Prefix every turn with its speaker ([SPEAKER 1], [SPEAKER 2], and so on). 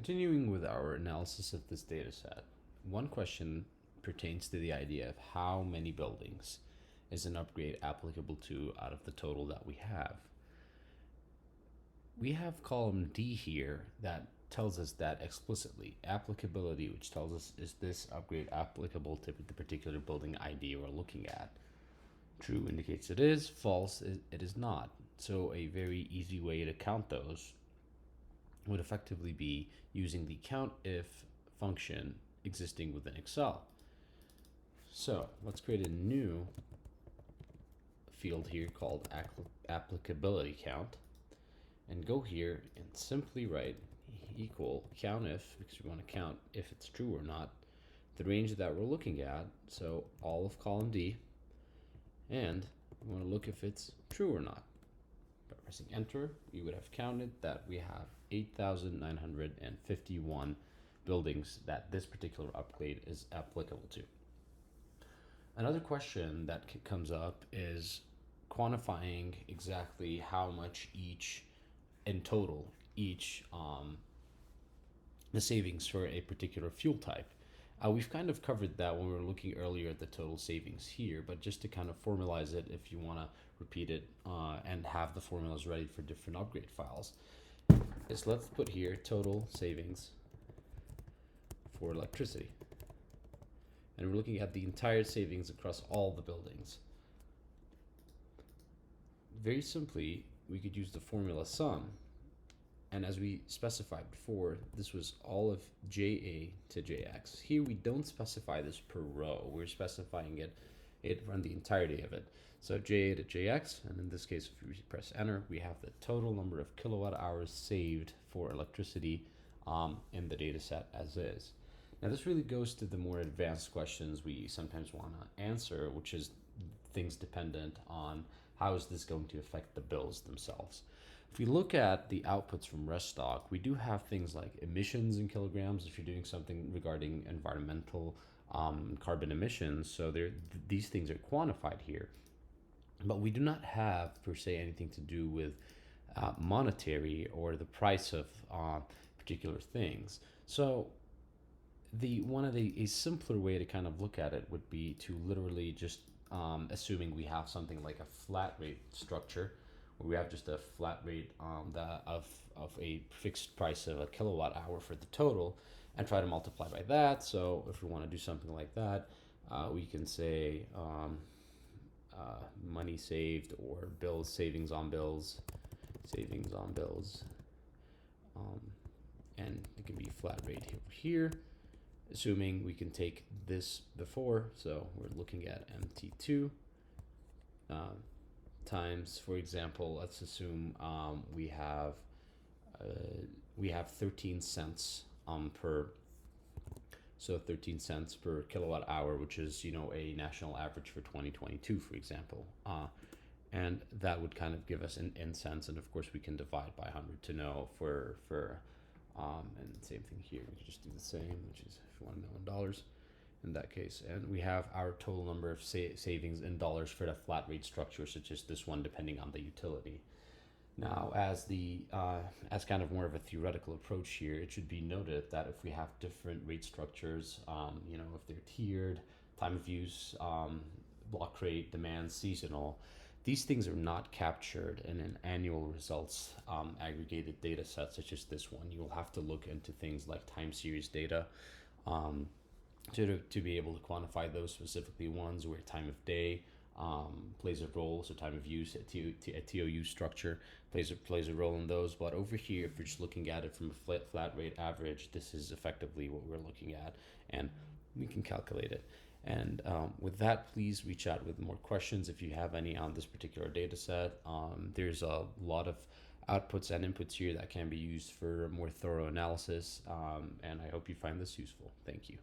[SPEAKER 1] Continuing with our analysis of this data set, one question pertains to the idea of how many buildings is an upgrade applicable to out of the total that we have. We have column D here that tells us that explicitly. Applicability, which tells us is this upgrade applicable to the particular building ID we're looking at. True indicates it is, false it is not. So a very easy way to count those would effectively be using the COUNTIF function existing within Excel. So let's create a new field here called applicability count, and go here and simply write equal COUNTIF, because we want to count if it's true or not, the range that we're looking at, so all of column D, and we want to look if it's true or not. By pressing enter, we would have counted that we have 8,951 buildings that this particular upgrade is applicable to. Another question that comes up is quantifying exactly how much each in total, the savings for a particular fuel type. We've kind of covered that when we were looking earlier at the total savings here, but just to kind of formalize it, if you want to repeat it and have the formulas ready for different upgrade files, is let's put here total savings for electricity. And we're looking at the entire savings across all the buildings. Very simply, we could use the formula sum. And as we specified before, this was all of JA to JX. Here we don't specify this per row. We're specifying it on the entirety of it. So JA to JX, and in this case, if we press enter, we have the total number of kilowatt hours saved for electricity in the data set as is. Now this really goes to the more advanced questions we sometimes want to answer, which is things dependent on how is this going to affect the bills themselves. If we look at the outputs from ResStock, we do have things like emissions in kilograms if you're doing something regarding environmental carbon emissions. So these things are quantified here. But we do not have, per se, anything to do with monetary or the price of particular things. So a simpler way to kind of look at it would be to literally just assuming we have something like a flat rate structure, where we have just a flat rate of a fixed price of a kilowatt hour for the total, and try to multiply by that. So if we want to do something like that, we can say money saved or savings on bills, and it can be flat rate over here, assuming we can take this before. So we're looking at MT2 times, for example, let's assume we have 13 cents per 13 cents per kilowatt hour, which is a national average for 2022, for example, and that would kind of give us in cents, and of course we can divide by 100 to know for and same thing here, we can just do the same, which is if you want to know in dollars in that case, and we have our total number of savings in dollars for the flat rate structure, such as this one, depending on the utility. Now, as kind of more of a theoretical approach here, it should be noted that if we have different rate structures, if they're tiered, time of use, block rate, demand, seasonal, these things are not captured in an annual results aggregated data set such as this one. You will have to look into things like time series data to be able to quantify those specifically ones where time of day plays a role, so time of use, a TOU structure plays a role in those. But over here, if we're just looking at it from a flat rate average, this is effectively what we're looking at, and we can calculate it. And with that, please reach out with more questions if you have any on this particular data set. There's a lot of outputs and inputs here that can be used for more thorough analysis, and I hope you find this useful. Thank you.